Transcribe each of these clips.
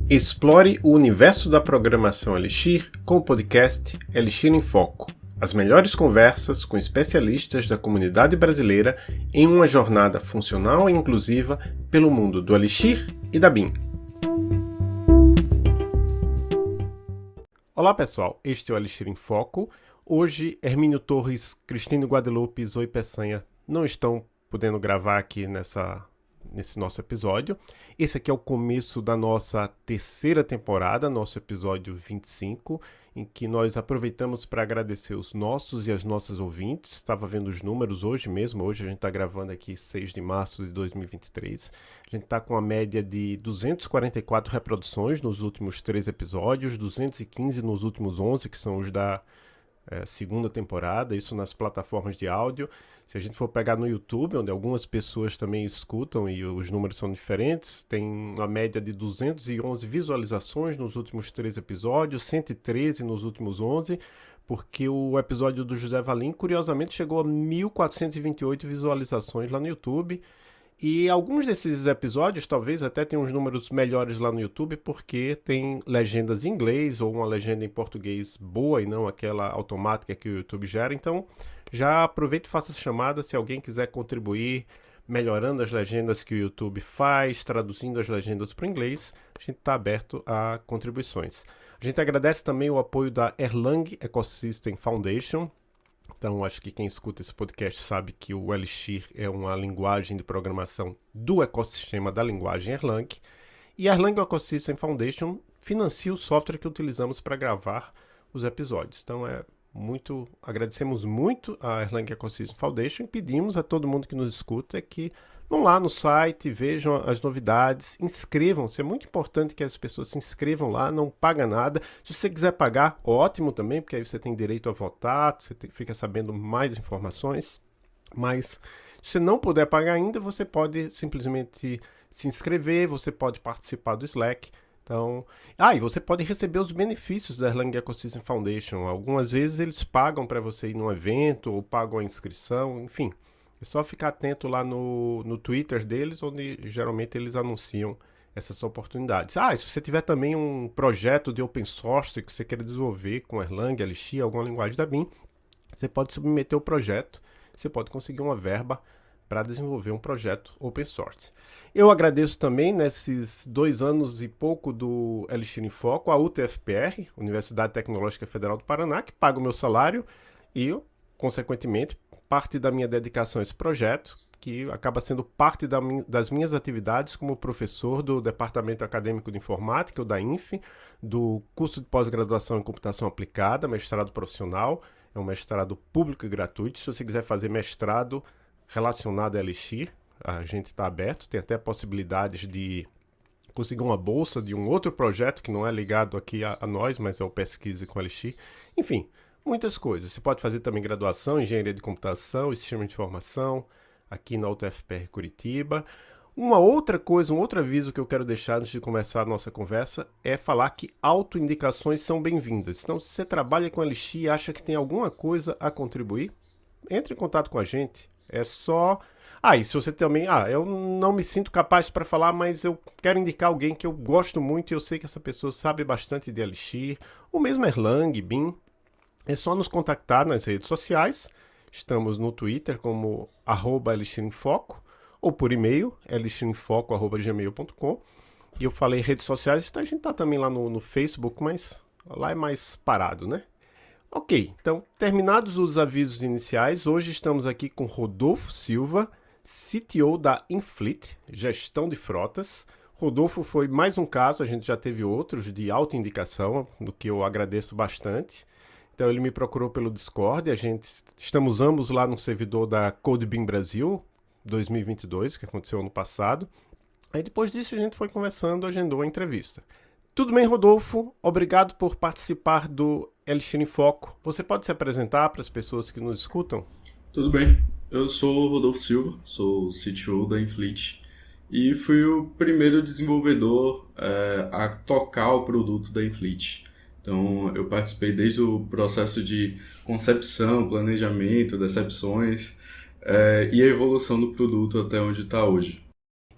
Explore o universo da programação Elixir com o podcast Elixir em Foco. As melhores conversas com especialistas da comunidade brasileira em uma jornada funcional e inclusiva pelo mundo do Elixir e da BIM. Olá pessoal, este é o Elixir em Foco. Hoje, Hermínio Torres, Cristino Guadalupe e Zoe Peçanha não estão podendo gravar aqui nesse nosso episódio. Esse aqui é o começo da nossa terceira temporada, nosso episódio 25, em que nós aproveitamos para agradecer os nossos e as nossas ouvintes. Estava vendo os números hoje mesmo, hoje a gente está gravando aqui 6 de março de 2023. A gente está com a média de 244 reproduções nos últimos 3 episódios, 215 nos últimos 11, que são os da segunda temporada, isso nas plataformas de áudio. Se a gente for pegar no YouTube, onde algumas pessoas também escutam e os números são diferentes, tem uma média de 211 visualizações nos últimos 3 episódios, 113 nos últimos 11, porque o episódio do José Valim, curiosamente, chegou a 1.428 visualizações lá no YouTube. E alguns desses episódios talvez até tenham uns números melhores lá no YouTube, porque tem legendas em inglês ou uma legenda em português boa e não aquela automática que o YouTube gera. Então já aproveito e faço essa chamada se alguém quiser contribuir melhorando as legendas que o YouTube faz, traduzindo as legendas para o inglês. A gente está aberto a contribuições. A gente agradece também o apoio da Erlang Ecosystem Foundation. Então, acho que quem escuta esse podcast sabe que o Elixir é uma linguagem de programação do ecossistema da linguagem Erlang. E a Erlang Ecosystem Foundation financia o software que utilizamos para gravar os episódios. Então, agradecemos muito a Erlang Ecosystem Foundation e pedimos a todo mundo que nos escuta que vão lá no site, vejam as novidades, inscrevam-se. É muito importante que as pessoas se inscrevam lá, não paga nada. Se você quiser pagar, ótimo também, porque aí você tem direito a votar, fica sabendo mais informações. Mas se você não puder pagar ainda, você pode simplesmente se inscrever, você pode participar do Slack. Então, e você pode receber os benefícios da Erlang Ecosystem Foundation. Algumas vezes eles pagam para você ir num evento ou pagam a inscrição, enfim. É só ficar atento lá no Twitter deles, onde geralmente eles anunciam essas oportunidades. E se você tiver também um projeto de open source que você quer desenvolver com Erlang, Elixir, alguma linguagem da BIM, você pode submeter o projeto, você pode conseguir uma verba para desenvolver um projeto open source. Eu agradeço também, nesses 2 anos e pouco do Elixir em Foco, a UTFPR, Universidade Tecnológica Federal do Paraná, que paga o meu salário e, consequentemente, parte da minha dedicação a esse projeto, que acaba sendo parte das minhas atividades como professor do Departamento Acadêmico de Informática, o da INF, do curso de pós-graduação em Computação Aplicada, mestrado profissional, é um mestrado público e gratuito. Se você quiser fazer mestrado relacionado a Elixir, a gente está aberto, tem até possibilidades de conseguir uma bolsa de um outro projeto que não é ligado aqui a nós, mas é o Pesquise com Elixir. Enfim, muitas coisas. Você pode fazer também graduação em Engenharia de Computação e Sistema de Informação aqui na UTFPR Curitiba. Uma outra coisa, um outro aviso que eu quero deixar antes de começar a nossa conversa é falar que autoindicações são bem-vindas. Então, se você trabalha com Elixir e acha que tem alguma coisa a contribuir, entre em contato com a gente. É só... e se você também... eu não me sinto capaz para falar, mas eu quero indicar alguém que eu gosto muito e eu sei que essa pessoa sabe bastante de Elixir, ou mesmo Erlang, BIM. É só nos contactar nas redes sociais. Estamos no Twitter como @elixiremfoco ou por e-mail elixirinfoco@gmail.com. E eu falei redes sociais, a gente está também lá no Facebook, mas lá é mais parado, né? Ok, então terminados os avisos iniciais, hoje estamos aqui com Rodolfo Silva, CTO da Infleet, gestão de frotas. Rodolfo foi mais um caso, a gente já teve outros de autoindicação, do que eu agradeço bastante. Então ele me procurou pelo Discord, estamos ambos lá no servidor da CodeBIM Brasil 2022, que aconteceu ano passado. Aí depois disso a gente foi conversando, agendou a entrevista. Tudo bem, Rodolfo? Obrigado por participar do Elixir em Foco. Você pode se apresentar para as pessoas que nos escutam? Tudo bem, eu sou o Rodolfo Silva, sou o CTO da Infleet e fui o primeiro desenvolvedor a tocar o produto da Infleet. Então, eu participei desde o processo de concepção, planejamento, decepções e a evolução do produto até onde está hoje.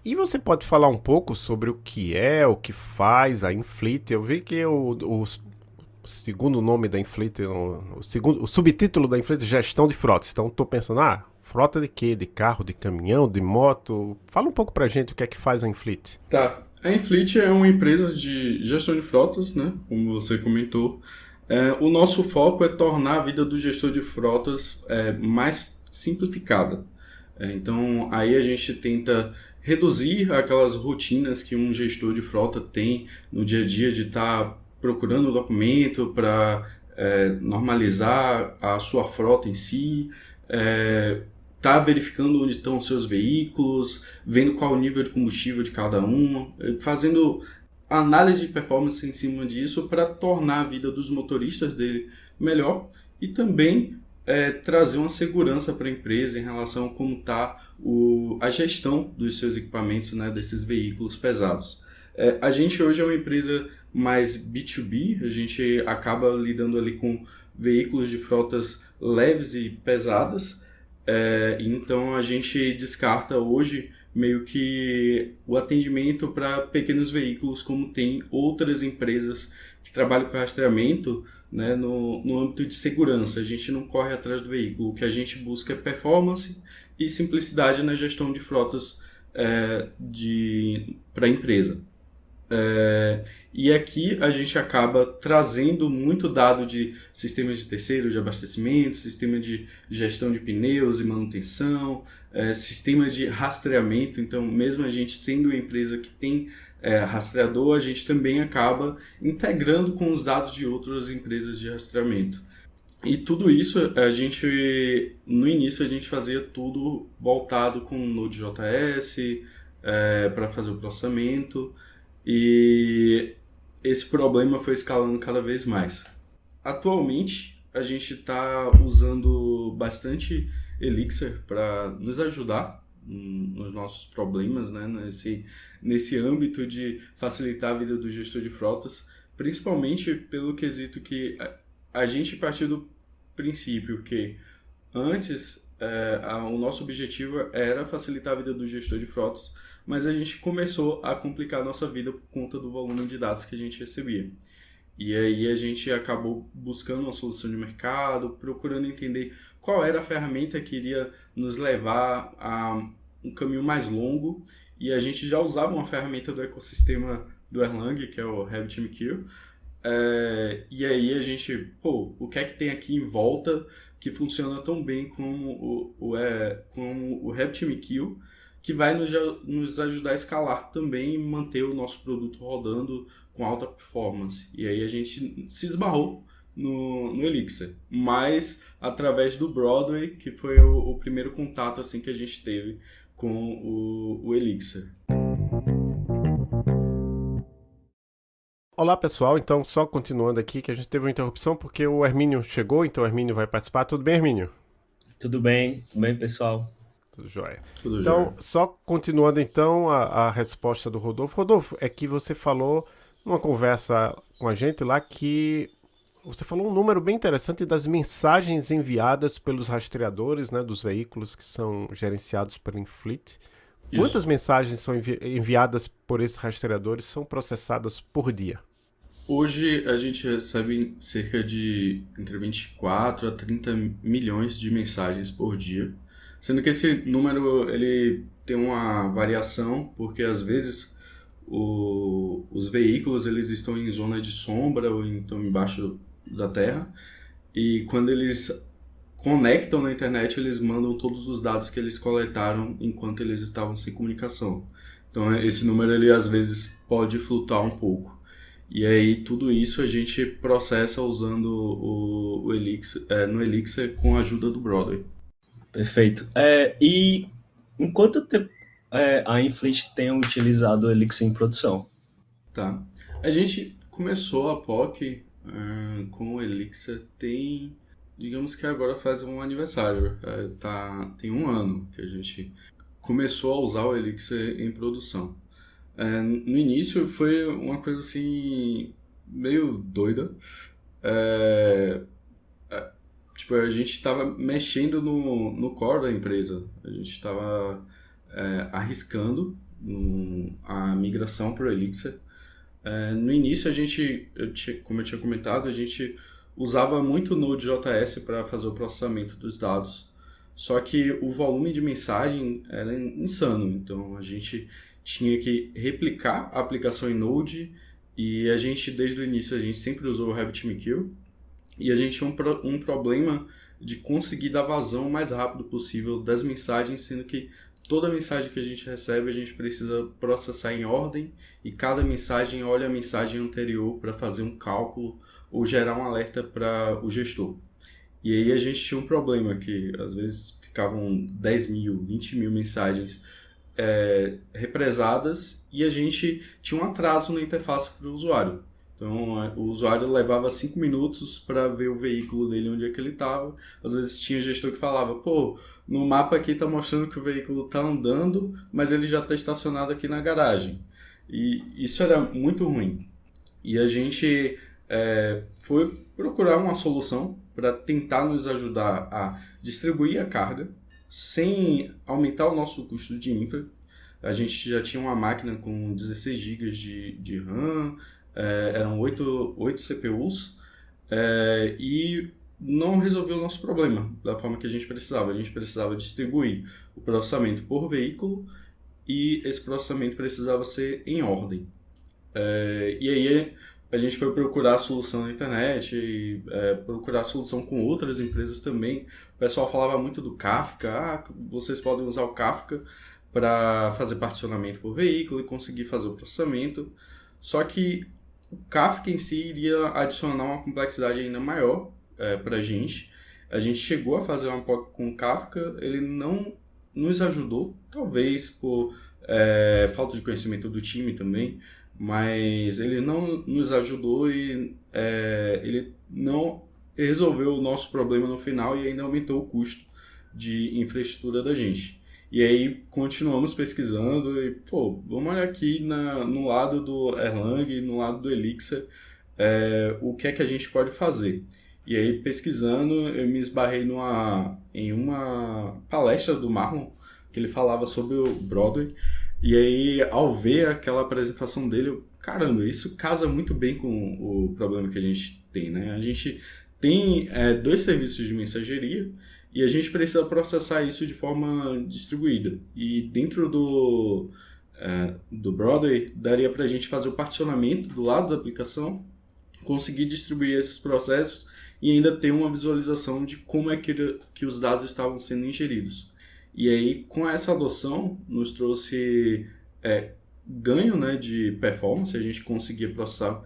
E você pode falar um pouco sobre o que faz a Infleet? Eu vi que o segundo nome da Infleet, o subtítulo da Infleet é Gestão de Frotas. Então estou pensando, frota de quê? De carro, de caminhão, de moto? Fala um pouco pra gente o que é que faz a Infleet. Tá. A Infleet é uma empresa de gestão de frotas, né? Como você comentou. O nosso foco é tornar a vida do gestor de frotas mais simplificada. Então, aí a gente tenta reduzir aquelas rotinas que um gestor de frota tem no dia a dia de estar procurando um documento para normalizar a sua frota em si, tá verificando onde estão os seus veículos, vendo qual o nível de combustível de cada um, fazendo análise de performance em cima disso para tornar a vida dos motoristas dele melhor e também trazer uma segurança para a empresa em relação a como está a gestão dos seus equipamentos, né, desses veículos pesados. A gente hoje é uma empresa mais B2B, a gente acaba lidando ali com veículos de frotas leves e pesadas, então a gente descarta hoje meio que o atendimento para pequenos veículos, como tem outras empresas que trabalham com rastreamento, né, no âmbito de segurança. A gente não corre atrás do veículo, o que a gente busca é performance e simplicidade na gestão de frotas para a empresa. E aqui a gente acaba trazendo muito dado de sistemas de terceiro de abastecimento, sistema de gestão de pneus e manutenção, sistema de rastreamento. Então, mesmo a gente sendo uma empresa que tem rastreador, a gente também acaba integrando com os dados de outras empresas de rastreamento. E tudo isso, no início a gente fazia tudo voltado com Node.js para fazer o processamento. E esse problema foi escalando cada vez mais. Atualmente, a gente está usando bastante Elixir para nos ajudar nos nossos problemas, né? Nesse âmbito de facilitar a vida do gestor de frotas, principalmente pelo quesito que a gente partiu do princípio que antes o nosso objetivo era facilitar a vida do gestor de frotas, mas a gente começou a complicar a nossa vida por conta do volume de dados que a gente recebia. E aí a gente acabou buscando uma solução de mercado, procurando entender qual era a ferramenta que iria nos levar a um caminho mais longo, e a gente já usava uma ferramenta do ecossistema do Erlang, que é o RabbitMQ, e aí a gente, o que é que tem aqui em volta que funciona tão bem como o RabbitMQ, que vai nos ajudar a escalar também e manter o nosso produto rodando com alta performance. E aí a gente se esbarrou no Elixir, mas através do Broadway, que foi o primeiro contato assim que a gente teve com o Elixir. Olá pessoal, então só continuando aqui que a gente teve uma interrupção porque o Hermínio chegou, então o Hermínio vai participar. Tudo bem, Hermínio? Tudo bem pessoal. Tudo jóia. Tudo Então, jóia. só continuando então a resposta do Rodolfo. Rodolfo, é que você falou numa conversa com a gente lá que você falou um número bem interessante das mensagens enviadas pelos rastreadores, né, dos veículos que são gerenciados pela Infleet. Quantas mensagens são enviadas por esses rastreadores são processadas por dia? Hoje a gente recebe cerca de entre 24 a 30 milhões de mensagens por dia, sendo que esse número ele tem uma variação, porque às vezes os veículos eles estão em zona de sombra ou estão embaixo da terra, e quando eles conectam na internet eles mandam todos os dados que eles coletaram enquanto eles estavam sem comunicação. Então esse número ele às vezes pode flutuar um pouco. E aí tudo isso a gente processa usando o Elixir, no Elixir com a ajuda do Broadway. Perfeito. E em quanto tempo a Infleet tem utilizado o Elixir em produção? Tá. A gente começou a POC com o Elixir digamos que agora faz um aniversário. Tem um ano que a gente começou a usar o Elixir em produção. No início foi uma coisa assim meio doida. Tipo, a gente estava mexendo no core da empresa. A gente estava arriscando a migração para o Elixir. No início, como eu tinha comentado, a gente usava muito o Node.js para fazer o processamento dos dados. Só que o volume de mensagem era insano, então a gente tinha que replicar a aplicação em Node e desde o início, a gente sempre usou o RabbitMQ e a gente tinha um problema de conseguir dar vazão o mais rápido possível das mensagens, sendo que toda mensagem que a gente recebe, a gente precisa processar em ordem e cada mensagem olha a mensagem anterior para fazer um cálculo ou gerar um alerta para o gestor. E aí a gente tinha um problema que às vezes ficavam 10 mil, 20 mil mensagens represadas e a gente tinha um atraso na interface para o usuário. Então, o usuário levava 5 minutos para ver o veículo dele onde é que ele estava. Às vezes tinha gestor que falava, no mapa aqui está mostrando que o veículo está andando, mas ele já está estacionado aqui na garagem. E isso era muito ruim. E a gente foi procurar uma solução para tentar nos ajudar a distribuir a carga sem aumentar o nosso custo de infra. A gente já tinha uma máquina com 16 GB de RAM, eram 8 CPUs, e não resolveu o nosso problema da forma que a gente precisava. A gente precisava distribuir o processamento por veículo e esse processamento precisava ser em ordem. E aí a gente foi procurar a solução na internet, e, procurar a solução com outras empresas também. O pessoal falava muito do Kafka, vocês podem usar o Kafka para fazer particionamento por veículo e conseguir fazer o processamento. Só que o Kafka em si iria adicionar uma complexidade ainda maior para a gente. A gente chegou a fazer uma POC com o Kafka, ele não nos ajudou, talvez por falta de conhecimento do time também, mas ele não nos ajudou e ele não resolveu o nosso problema no final e ainda aumentou o custo de infraestrutura da gente. E aí continuamos pesquisando e, vamos olhar aqui no lado do Erlang, no lado do Elixir, o que é que a gente pode fazer. E aí, pesquisando, eu me esbarrei em uma palestra do Marlon, que ele falava sobre o Broadway. E aí, ao ver aquela apresentação dele, caramba, isso casa muito bem com o problema que a gente tem, né? A gente tem 2 serviços de mensageria e a gente precisa processar isso de forma distribuída. E dentro do Broadway, daria para a gente fazer o particionamento do lado da aplicação, conseguir distribuir esses processos e ainda ter uma visualização de como é que os dados estavam sendo ingeridos. E aí, com essa adoção, nos trouxe ganho, né, de performance. A gente conseguia processar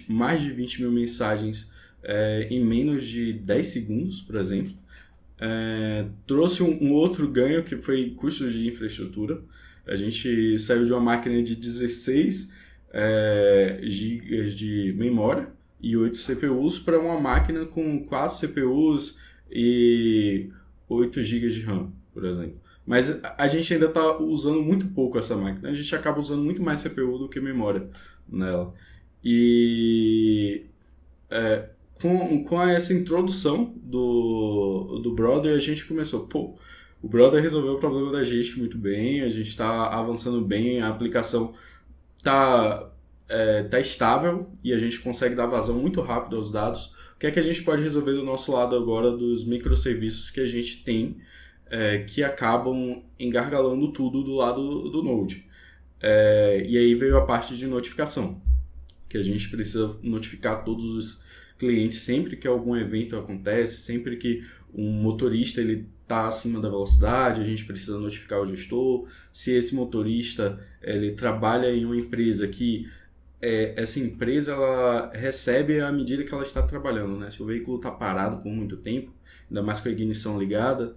mais de 20 mil mensagens em menos de 10 segundos, por exemplo. Trouxe um outro ganho que foi custo de infraestrutura. A gente saiu de uma máquina de 16 GB de memória e 8 CPUs para uma máquina com 4 CPUs e 8 GB de RAM, por exemplo. Mas a gente ainda está usando muito pouco essa máquina. A gente acaba usando muito mais CPU do que memória nela. E com essa introdução do Brother, a gente começou, o Brother resolveu o problema da gente muito bem, a gente está avançando bem, a aplicação está estável e a gente consegue dar vazão muito rápido aos dados. O que é que a gente pode resolver do nosso lado agora dos microserviços que a gente tem, que acabam engargalando tudo do lado do Node. E aí veio a parte de notificação, que a gente precisa notificar todos os clientes sempre que algum evento acontece, sempre que um motorista está acima da velocidade, a gente precisa notificar o gestor. Se esse motorista ele trabalha em uma empresa que essa empresa ela recebe à medida que ela está trabalhando, né? Se o veículo está parado por muito tempo, ainda mais com a ignição ligada,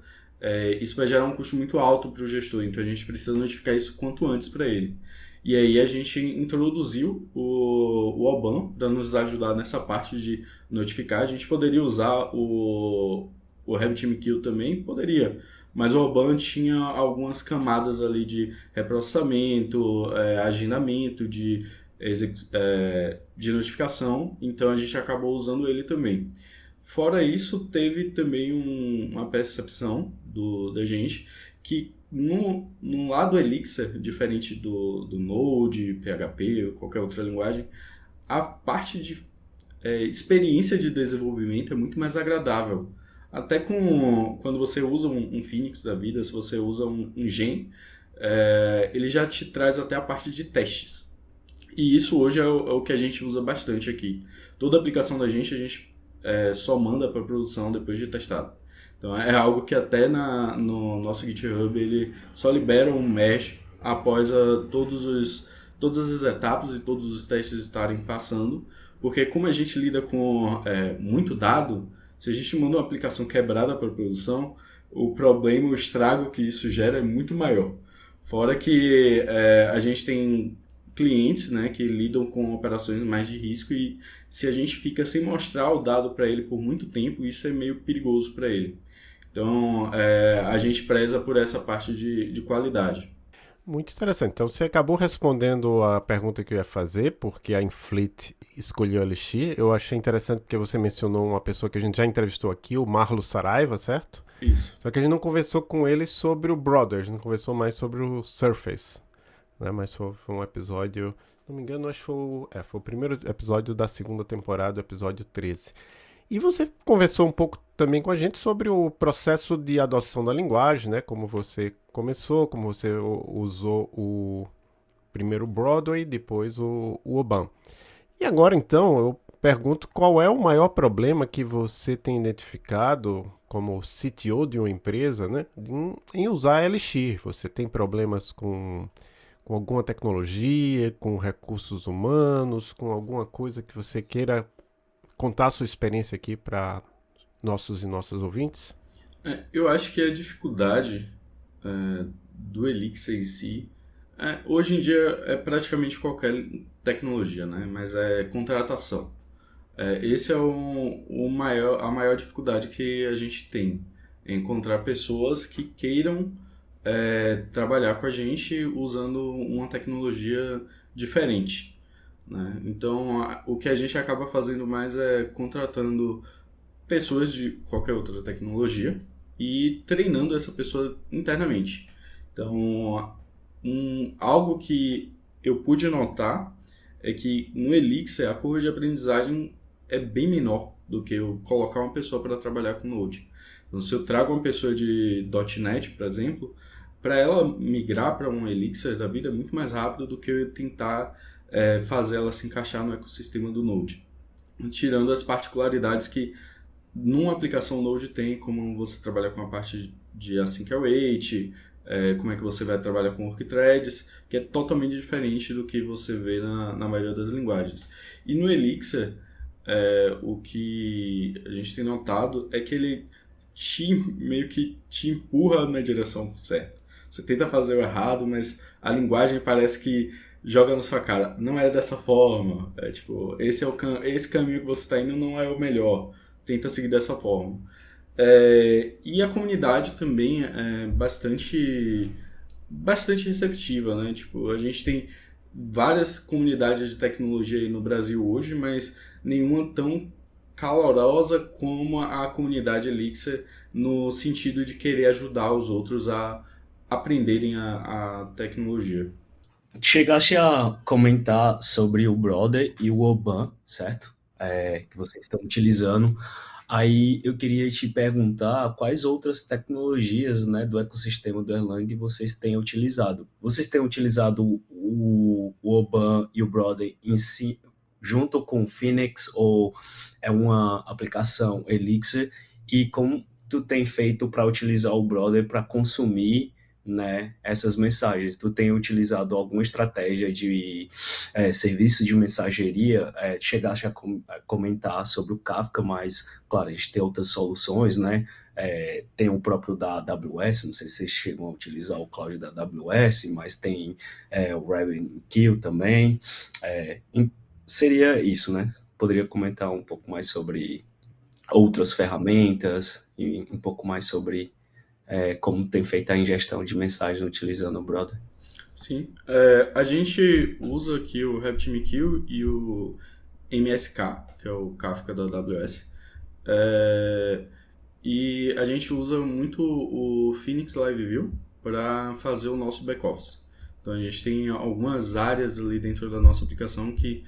isso vai gerar um custo muito alto para o gestor, então a gente precisa notificar isso quanto antes para ele. E aí a gente introduziu o Oban para nos ajudar nessa parte de notificar. A gente poderia usar o RabbitMQ também, poderia, mas o Oban tinha algumas camadas ali de reprocessamento, agendamento, de notificação, então a gente acabou usando ele também. Fora isso, teve também uma percepção da gente que no lado Elixir, diferente do Node, PHP ou qualquer outra linguagem, a parte de experiência de desenvolvimento é muito mais agradável. Até quando você usa um Phoenix da vida, se você usa um Gen, ele já te traz até a parte de testes. E isso hoje é o que a gente usa bastante aqui. Toda aplicação da gente, a gente só manda para produção depois de testado. Então é algo que até no nosso GitHub ele só libera um mesh após todas as etapas e todos os testes estarem passando, porque como a gente lida com muito dado, se a gente manda uma aplicação quebrada para produção, o problema, o estrago que isso gera é muito maior. Fora que a gente tem clientes, né, que lidam com operações mais de risco e se a gente fica sem mostrar o dado para ele por muito tempo, isso é meio perigoso para ele. Então, a gente preza por essa parte de qualidade. Muito interessante. Então, você acabou respondendo a pergunta que eu ia fazer, porque a Infleet escolheu a Elixir. Eu achei interessante porque você mencionou uma pessoa que a gente já entrevistou aqui, o Marlo Saraiva, certo? Isso. Só que a gente não conversou com ele sobre o Brother, a gente não conversou mais sobre o Surface, né? Mas foi um episódio, se não me engano, acho que foi o primeiro episódio da segunda temporada, o episódio 13. E você conversou um pouco também com a gente sobre o processo de adoção da linguagem, né? Como você começou, como você usou o primeiro Broadway, depois o Oban. E agora, então, eu pergunto qual é o maior problema que você tem identificado como CTO de uma empresa, né? Em usar Elixir. Você tem problemas com alguma tecnologia, com recursos humanos, com alguma coisa que você queira contar a sua experiência aqui para nossos e nossas ouvintes? Eu acho que a dificuldade do Elixir em si, hoje em dia é praticamente qualquer tecnologia, né? Mas é contratação. Esse é a maior dificuldade que a gente tem, é encontrar pessoas que queiram trabalhar com a gente usando uma tecnologia diferente, né? Então, o que a gente acaba fazendo mais é contratando pessoas de qualquer outra tecnologia e treinando essa pessoa internamente. Então, algo que eu pude notar é que no Elixir a curva de aprendizagem é bem menor do que eu colocar uma pessoa para trabalhar com Node. Então, se eu trago uma pessoa de .NET, por exemplo, para ela migrar para um Elixir da vida é muito mais rápido do que eu tentar fazer ela se encaixar no ecossistema do Node. Tirando as particularidades que numa aplicação Node tem, como você trabalhar com a parte de async await, como é que você vai trabalhar com work threads, que é totalmente diferente do que você vê na maioria das linguagens. E no Elixir, o que a gente tem notado é que ele meio que te empurra na direção certa. Você tenta fazer o errado, mas a linguagem parece que joga na sua cara. Não é dessa forma. Esse caminho que você está indo não é o melhor. Tenta seguir dessa forma. E a comunidade também é bastante receptiva, né? Tipo, a gente tem várias comunidades de tecnologia aí no Brasil hoje, mas nenhuma tão calorosa como a comunidade Elixir, no sentido de querer ajudar os outros a aprenderem a tecnologia. Chegaste a comentar sobre o Brother e o Oban, certo? Que vocês estão utilizando. Aí eu queria te perguntar quais outras tecnologias, né, do ecossistema do Erlang vocês têm utilizado. Vocês têm utilizado o Oban e o Brother em si, junto com o Phoenix, ou é uma aplicação Elixir? E como tu tem feito para utilizar o Brother para consumir, né, essas mensagens? Tu tem utilizado alguma estratégia de serviço de mensageria? Chegaste a comentar sobre o Kafka, mas, claro, a gente tem outras soluções, né? Tem o próprio da AWS, não sei se vocês chegam a utilizar o cloud da AWS, mas tem o RabbitMQ também. Seria isso, né? Poderia comentar um pouco mais sobre outras ferramentas e um pouco mais sobre como tem feito a ingestão de mensagens utilizando o Brother? Sim, a gente usa aqui o RabbitMQ e o MSK, que é o Kafka da AWS. E a gente usa muito o Phoenix Live View para fazer o nosso back-office. Então a gente tem algumas áreas ali dentro da nossa aplicação que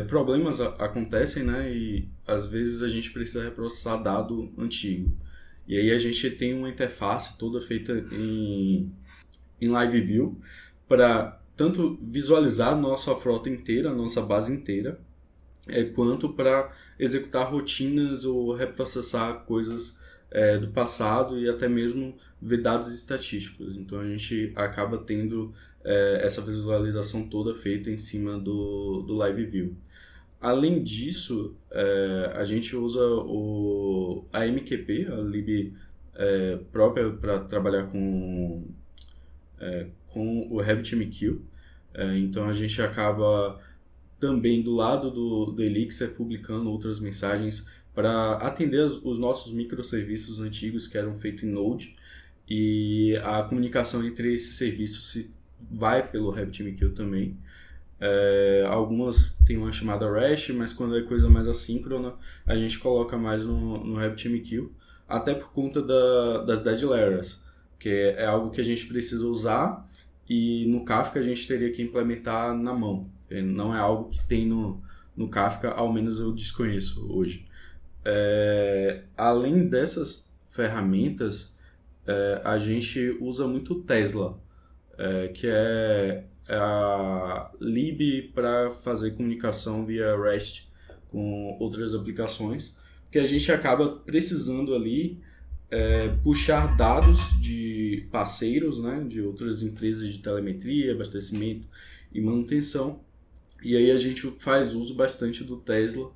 problemas acontecem, né? E às vezes a gente precisa reprocessar dado antigo. E aí a gente tem uma interface toda feita em Live View para tanto visualizar a nossa frota inteira, a nossa base inteira, quanto para executar rotinas ou reprocessar coisas do passado e até mesmo ver dados estatísticos. Então a gente acaba tendo essa visualização toda feita em cima do Live View. Além disso, a gente usa a MQP, a lib própria para trabalhar com o RabbitMQ. Então a gente acaba também do lado do Elixir publicando outras mensagens para atender os nossos microserviços antigos que eram feitos em Node, e a comunicação entre esses serviços vai pelo RabbitMQ também. Algumas tem uma chamada REST, mas quando é coisa mais assíncrona, a gente coloca mais no RabbitMQ, até por conta das dead layers, que é algo que a gente precisa usar, e no Kafka a gente teria que implementar na mão. Não é algo que tem no Kafka, ao menos eu desconheço hoje. Além dessas ferramentas, a gente usa muito Tesla, que é a lib para fazer comunicação via REST com outras aplicações, que a gente acaba precisando ali puxar dados de parceiros, né, de outras empresas de telemetria, abastecimento e manutenção, e aí a gente faz uso bastante do Tesla,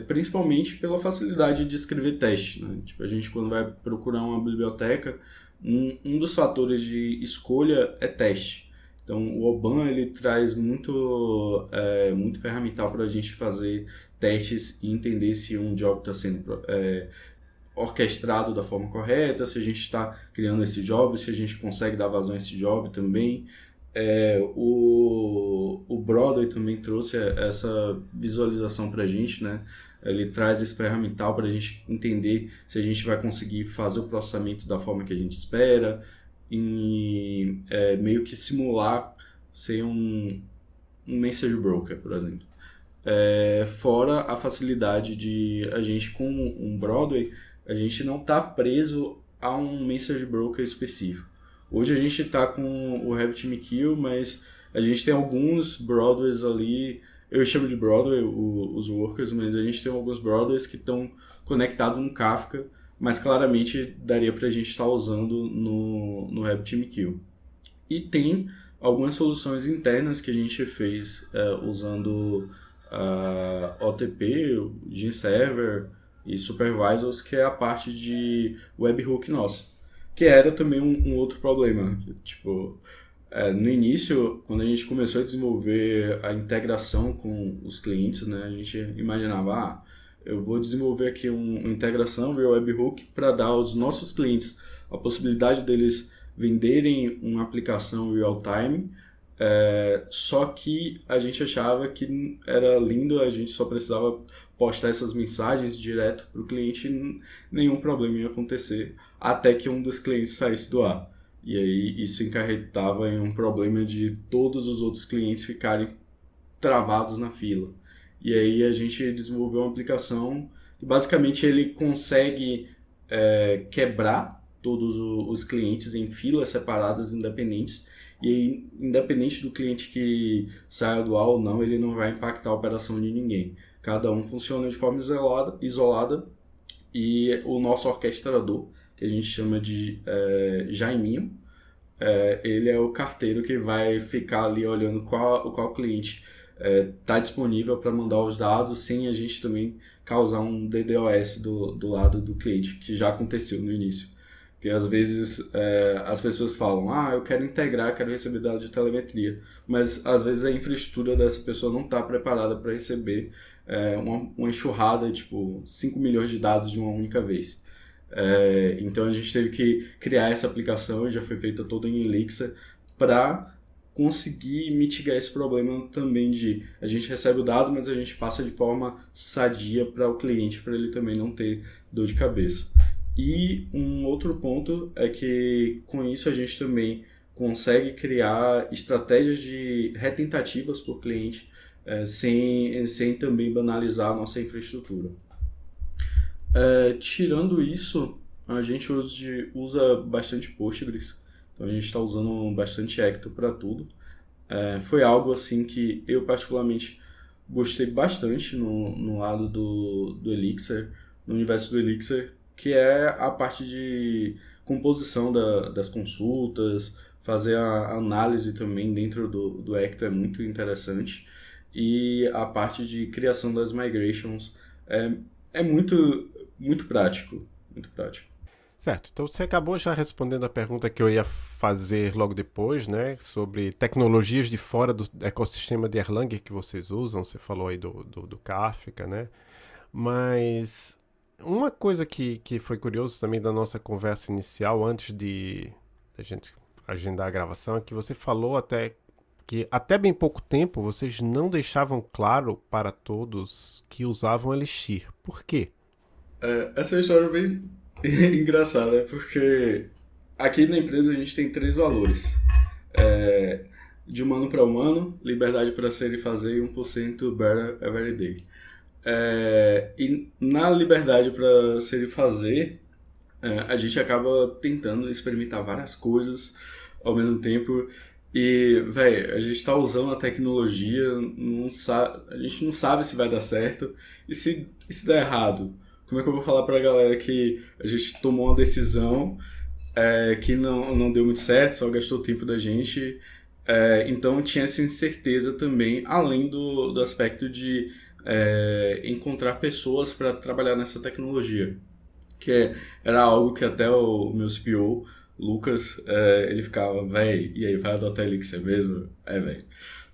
principalmente pela facilidade de escrever teste, né? Tipo, a gente quando vai procurar uma biblioteca, um dos fatores de escolha é teste. Então o Oban ele traz muito ferramental para a gente fazer testes e entender se um job está sendo orquestrado da forma correta, se a gente está criando esse job, se a gente consegue dar vazão a esse job também. O Broadway também trouxe essa visualização para a gente, né? Ele traz esse ferramental para a gente entender se a gente vai conseguir fazer o processamento da forma que a gente espera, e meio que simular ser um message broker, por exemplo. Fora a facilidade de a gente, com um Broadway, a gente não está preso a um message broker específico. Hoje a gente está com o RabbitMQ, mas a gente tem alguns Broadways ali, eu chamo de Broadway os workers, mas a gente tem alguns Broadways que estão conectados no Kafka, mas claramente daria para a gente estar usando no RabbitMQ. E tem algumas soluções internas que a gente fez usando OTP, GenServer e Supervisors, que é a parte de webhook nossa, que era também um outro problema. Tipo, no início, quando a gente começou a desenvolver a integração com os clientes, né, a gente imaginava, eu vou desenvolver aqui uma integração via webhook para dar aos nossos clientes a possibilidade deles venderem uma aplicação real-time, só que a gente achava que era lindo, a gente só precisava postar essas mensagens direto para o cliente e nenhum problema ia acontecer, até que um dos clientes saísse do ar. E aí isso encarretava em um problema de todos os outros clientes ficarem travados na fila. E aí a gente desenvolveu uma aplicação que basicamente ele consegue quebrar todos os clientes em filas separadas, independentes, e aí, independente do cliente que saia do ar ou não, ele não vai impactar a operação de ninguém. Cada um funciona de forma isolada, e o nosso orquestrador, que a gente chama de Jaiminho, ele é o carteiro que vai ficar ali olhando qual cliente está disponível para mandar os dados, sem a gente também causar um DDoS do lado do cliente, que já aconteceu no início. Porque às vezes as pessoas falam, eu quero integrar, quero receber dados de telemetria, mas às vezes a infraestrutura dessa pessoa não está preparada para receber uma enxurrada, tipo 5 milhões de dados de uma única vez. Então a gente teve que criar essa aplicação, e já foi feita toda em Elixir, para conseguir mitigar esse problema também de a gente recebe o dado, mas a gente passa de forma sadia para o cliente, para ele também não ter dor de cabeça. E um outro ponto é que com isso a gente também consegue criar estratégias de retentativas por cliente, sem também banalizar a nossa infraestrutura. Tirando isso, a gente usa bastante Postgres, então a gente está usando bastante Ecto para tudo. Foi algo assim que eu particularmente gostei bastante no lado do Elixir, no universo do Elixir, que é a parte de composição das consultas, fazer a análise também dentro do Ecto é muito interessante, e a parte de criação das migrations é muito prático, muito prático. Certo, então você acabou já respondendo a pergunta que eu ia fazer logo depois, né? Sobre tecnologias de fora do ecossistema de Erlang que vocês usam. Você falou aí do Kafka, né? Mas uma coisa que foi curioso também da nossa conversa inicial, antes de a gente agendar a gravação, é que você falou até que até bem pouco tempo vocês não deixavam claro para todos que usavam Elixir. Por quê? Essa é uma história bem engraçada, porque aqui na empresa a gente tem três valores. É, de humano para humano, liberdade para ser e fazer e 1% better every day. E na liberdade para ser e fazer, a gente acaba tentando experimentar várias coisas ao mesmo tempo. E, velho, a gente tá usando a tecnologia, a gente não sabe se vai dar certo. E se der errado? Como é que eu vou falar pra galera que a gente tomou uma decisão que não deu muito certo, só gastou o tempo da gente? Então tinha essa incerteza também, além do aspecto de encontrar pessoas para trabalhar nessa tecnologia. Era algo que até o meu CPO, Lucas, ele ficava, véi, e aí vai adotar Elixir mesmo? Véi,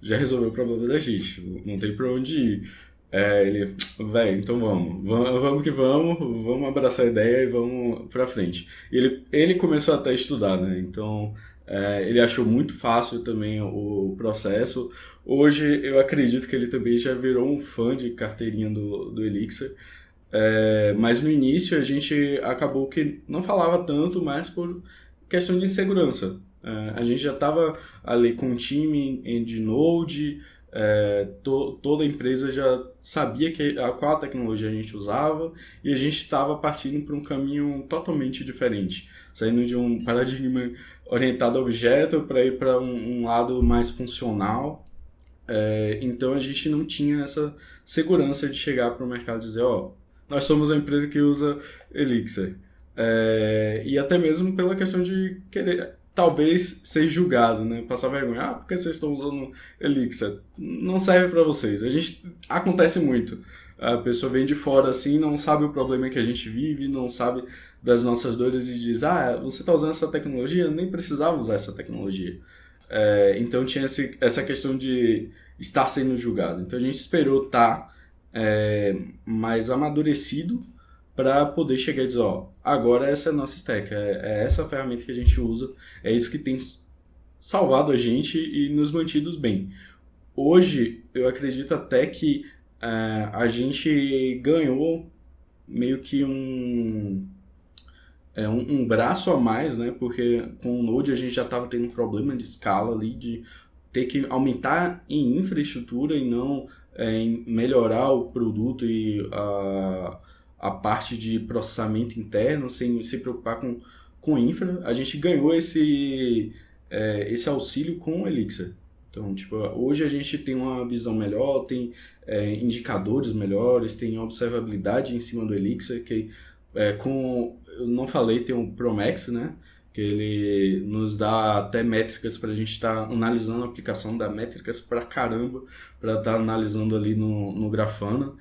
já resolveu o problema da gente, não tem pra onde ir. Ele, véi, então vamos que vamos abraçar a ideia e vamos pra frente. E ele começou até a estudar, né? Então, ele achou muito fácil também o processo. Hoje, eu acredito que ele também já virou um fã de carteirinha do Elixir. Mas no início a gente acabou que não falava tanto, mas por questão de insegurança. A gente já estava ali com um time de Node, toda a empresa já sabia qual a tecnologia a gente usava e a gente estava partindo para um caminho totalmente diferente, saindo de um paradigma orientado a objeto para ir para um lado mais funcional. Então a gente não tinha essa segurança de chegar para o mercado e dizer, nós somos a empresa que usa Elixir. E até mesmo pela questão de querer, talvez, ser julgado, né? Passar vergonha. Por que vocês estão usando Elixir? Não serve para vocês. Acontece muito. A pessoa vem de fora assim, não sabe o problema que a gente vive, não sabe das nossas dores e diz, você está usando essa tecnologia? Nem precisava usar essa tecnologia. Então tinha essa questão de estar sendo julgado. Então a gente esperou estar mais amadurecido para poder chegar e dizer, agora essa é a nossa stack, é essa a ferramenta que a gente usa, é isso que tem salvado a gente e nos mantido bem. Hoje, eu acredito até que a gente ganhou meio que um braço a mais, né? Porque com o Node a gente já estava tendo um problema de escala ali, de ter que aumentar em infraestrutura e não em melhorar o produto e a parte de processamento interno, sem se preocupar com infra. A gente ganhou esse auxílio com o Elixir. Então, hoje a gente tem uma visão melhor, tem indicadores melhores, tem observabilidade em cima do Elixir, que eu não falei, tem o Promex, né? Que ele nos dá até métricas para a gente estar analisando a aplicação, dá métricas pra caramba para estar analisando ali no Grafana.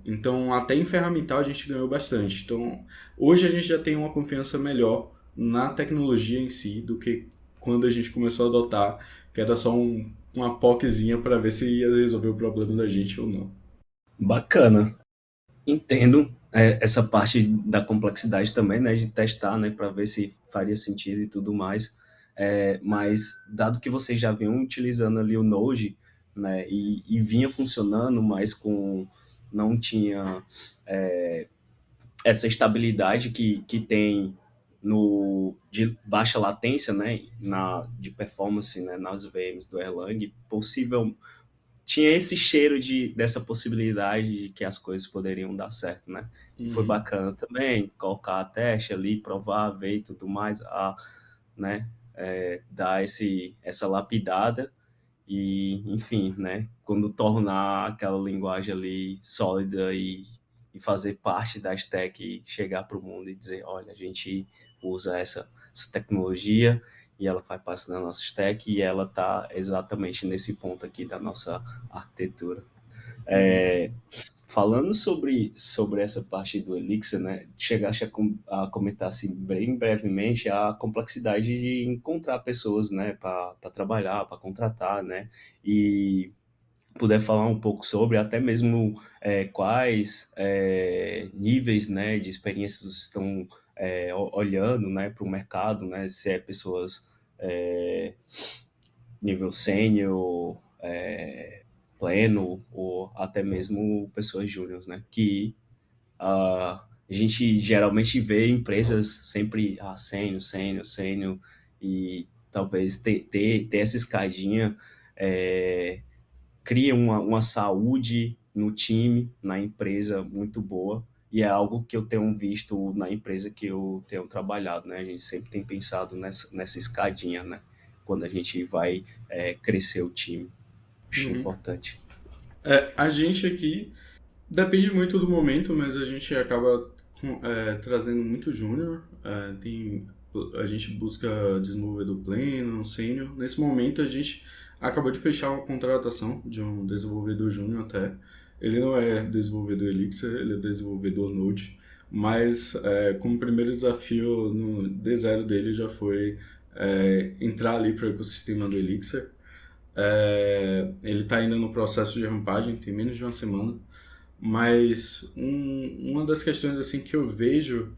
Então, até em ferramental a gente ganhou bastante. Então, hoje a gente já tem uma confiança melhor na tecnologia em si do que quando a gente começou a adotar, que era só uma POCzinha para ver se ia resolver o problema da gente ou não. Bacana. Entendo essa parte da complexidade também, né, de testar, né, para ver se faria sentido e tudo mais. Mas, dado que vocês já vinham utilizando ali o Node, né, e vinha funcionando, mas não tinha essa estabilidade que tem de baixa latência, né, de performance, né, nas VMs do Erlang, tinha esse cheiro dessa possibilidade de que as coisas poderiam dar certo, né? E foi Uhum. bacana também colocar a teste ali, provar, ver e tudo mais, né, dar essa lapidada e, enfim, né, quando tornar aquela linguagem ali sólida e fazer parte da stack e chegar para o mundo e dizer, olha, a gente usa essa tecnologia e ela faz parte da nossa stack e ela está exatamente nesse ponto aqui da nossa arquitetura. Uhum. Falando sobre essa parte do Elixir, né, chegaste a comentar assim, bem brevemente a complexidade de encontrar pessoas, né, para trabalhar, para contratar, né, e puder falar um pouco sobre até mesmo quais níveis, né, de experiência vocês estão olhando, né, para o mercado, né, se é pessoas é, nível sênior, pleno ou até mesmo pessoas júniores, né, que a gente geralmente vê empresas sempre sênior, sênior, sênior e talvez ter essa escadinha cria uma saúde no time, na empresa muito boa, e é algo que eu tenho visto na empresa que eu tenho trabalhado, né? A gente sempre tem pensado nessa escadinha, né? Quando a gente vai crescer o time. Acho Uhum. importante. A gente aqui depende muito do momento, mas a gente acaba trazendo muito júnior. A gente busca desenvolvedor pleno, sênior. Nesse momento a gente acabou de fechar uma contratação de um desenvolvedor júnior até. Ele não é desenvolvedor Elixir, ele é desenvolvedor Node, mas como primeiro desafio no D0 dele já foi entrar ali para o ecossistema do Elixir. Ele está ainda no processo de rampagem, tem menos de uma semana, mas uma das questões assim que eu vejo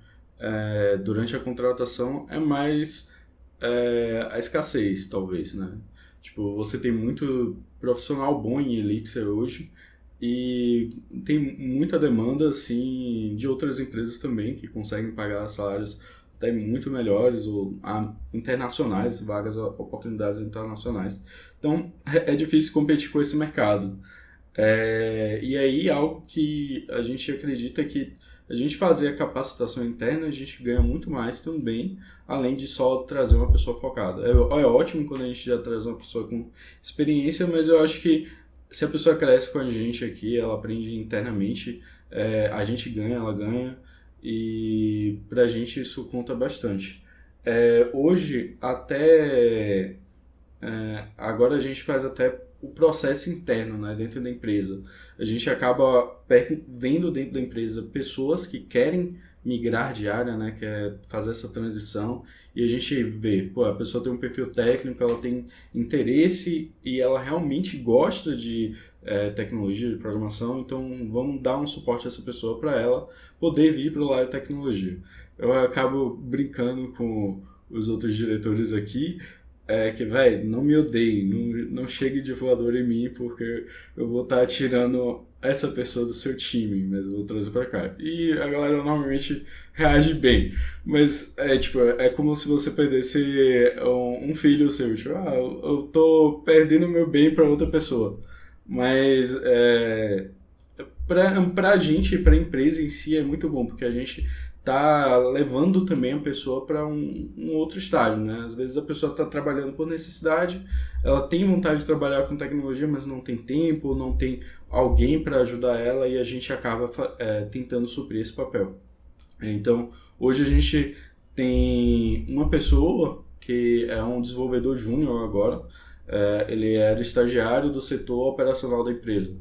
durante a contratação é mais a escassez, talvez, né? Tipo, você tem muito profissional bom em Elixir hoje e tem muita demanda, assim, de outras empresas também que conseguem pagar salários até muito melhores ou internacionais, vagas, oportunidades internacionais. Então, é difícil competir com esse mercado. E aí, algo que a gente acredita que a gente fazer a capacitação interna, a gente ganha muito mais também, além de só trazer uma pessoa focada. É ótimo quando a gente já traz uma pessoa com experiência, mas eu acho que se a pessoa cresce com a gente aqui, ela aprende internamente, a gente ganha, ela ganha, e pra gente isso conta bastante. Hoje, agora a gente faz até o processo interno, né, dentro da empresa. A gente acaba vendo dentro da empresa pessoas que querem migrar de área, né, quer fazer essa transição, e a gente vê, pô, a pessoa tem um perfil técnico, ela tem interesse e ela realmente gosta de tecnologia, de programação, então vamos dar um suporte a essa pessoa para ela poder vir para o lado de tecnologia. Eu acabo brincando com os outros diretores aqui, que, velho, não me odeiem, não chegue de voador em mim, porque eu vou estar tirando essa pessoa do seu time, mas eu vou trazer pra cá. E a galera normalmente reage bem, mas tipo, é como se você perdesse um filho seu, tipo, eu tô perdendo meu bem pra outra pessoa. Mas pra gente, pra empresa em si, é muito bom, porque a gente tá levando também a pessoa para um outro estágio, né? Às vezes a pessoa está trabalhando por necessidade, ela tem vontade de trabalhar com tecnologia, mas não tem tempo, não tem alguém para ajudar ela e a gente acaba tentando suprir esse papel. Então, hoje a gente tem uma pessoa que é um desenvolvedor júnior agora, ele era estagiário do setor operacional da empresa.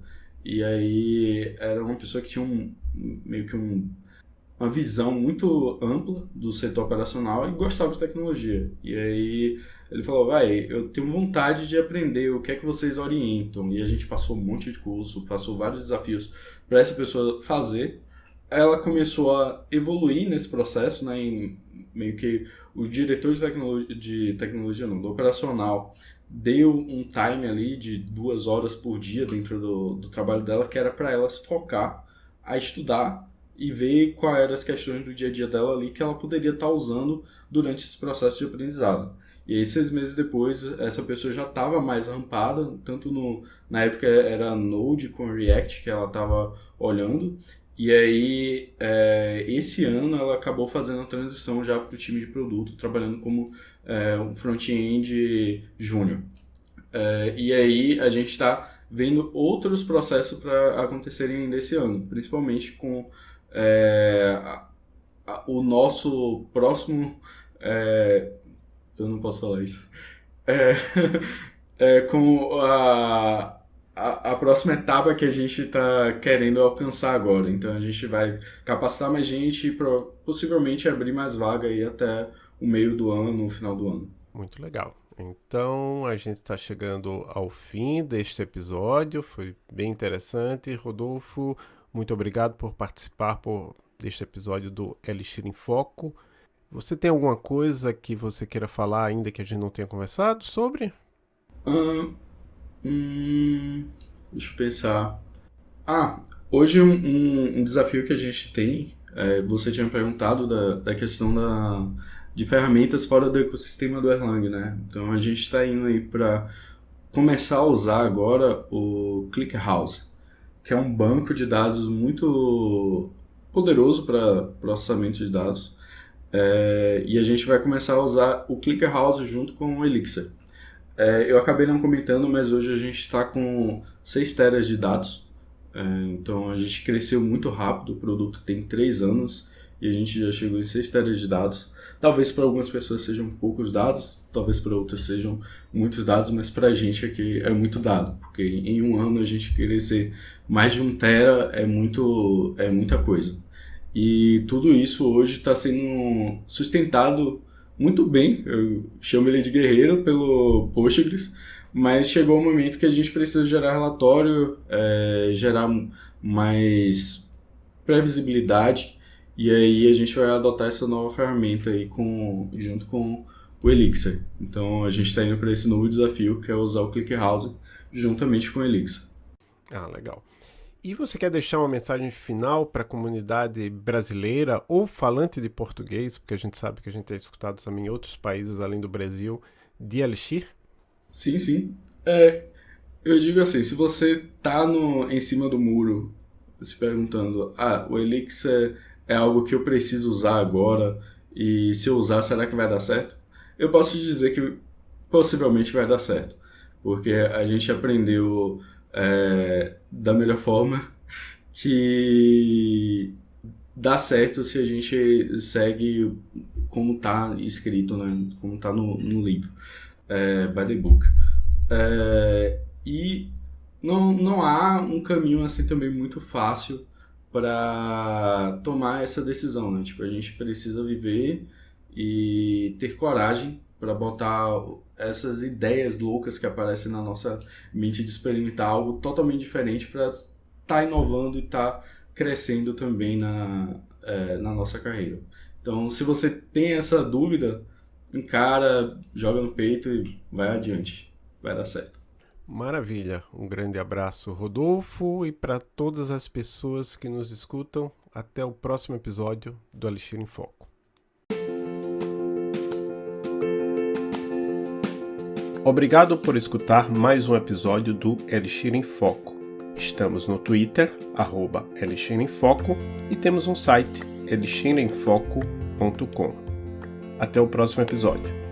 E aí era uma pessoa que tinha meio que uma visão muito ampla do setor operacional e gostava de tecnologia. E aí ele falou, vai, eu tenho vontade de aprender, o que é que vocês orientam? E a gente passou um monte de curso, passou vários desafios para essa pessoa fazer. Ela começou a evoluir nesse processo, né, em meio que os diretores de tecnologia não, do operacional, deu um time ali de 2 horas por dia dentro do trabalho dela, que era para ela se focar a estudar e ver quais eram as questões do dia a dia dela ali que ela poderia estar usando durante esse processo de aprendizado. E aí, 6 meses depois, essa pessoa já estava mais rampada, tanto na época era Node com React que ela estava olhando, e aí esse ano ela acabou fazendo a transição já para o time de produto, trabalhando como um front-end júnior. E aí a gente está vendo outros processos para acontecerem ainda esse ano, principalmente com o nosso próximo... eu não posso falar isso. Com a próxima etapa que a gente está querendo alcançar agora. Então a gente vai capacitar mais gente e possivelmente abrir mais vaga aí até o meio do ano, o final do ano. Muito legal. Então a gente está chegando ao fim deste episódio. Foi bem interessante. Rodolfo, muito obrigado por participar deste episódio do Elixir em Foco. Você tem alguma coisa que você queira falar ainda que a gente não tenha conversado sobre? Deixa eu pensar. Hoje um desafio que a gente tem, você tinha perguntado da questão de ferramentas fora do ecossistema do Erlang, né? Então a gente está indo aí para começar a usar agora o ClickHouse, que é um banco de dados muito poderoso para processamento de dados. E a gente vai começar a usar o ClickHouse junto com o Elixir. Eu acabei não comentando, mas hoje a gente está com 6 teras de dados. Então a gente cresceu muito rápido, o produto tem 3 anos e a gente já chegou em 6 teras de dados. Talvez para algumas pessoas sejam poucos dados, talvez para outras sejam muitos dados, mas para a gente aqui é muito dado, porque em um ano a gente crescer mais de 1 tera é muita coisa. E tudo isso hoje está sendo sustentado muito bem, eu chamo ele de guerreiro pelo Postgres, mas chegou o momento que a gente precisa gerar relatório, gerar mais previsibilidade, e aí a gente vai adotar essa nova ferramenta aí junto com o Elixir. Então a gente está indo para esse novo desafio, que é usar o ClickHouse juntamente com o Elixir. Legal. E você quer deixar uma mensagem final para a comunidade brasileira ou falante de português, porque a gente sabe que a gente é escutado também em outros países além do Brasil, de Elixir? Sim. Eu digo assim, se você está em cima do muro se perguntando, o Elixir é algo que eu preciso usar agora e se eu usar, será que vai dar certo? Eu posso dizer que possivelmente vai dar certo, porque a gente aprendeu da melhor forma que dá certo se a gente segue como está escrito, né? Como está no livro, by the book. E não há um caminho assim também muito fácil para tomar essa decisão, né? Tipo, a gente precisa viver e ter coragem para botar essas ideias loucas que aparecem na nossa mente de experimentar algo totalmente diferente para estar inovando e estar crescendo também na nossa carreira. Então, se você tem essa dúvida, encara, joga no peito e vai adiante. Vai dar certo. Maravilha. Um grande abraço, Rodolfo, e para todas as pessoas que nos escutam, até o próximo episódio do Elixir em Foco. Obrigado por escutar mais um episódio do Elixir em Foco. Estamos no Twitter, @Elixir em Foco, e temos um site, elixiremfoco.com. Até o próximo episódio.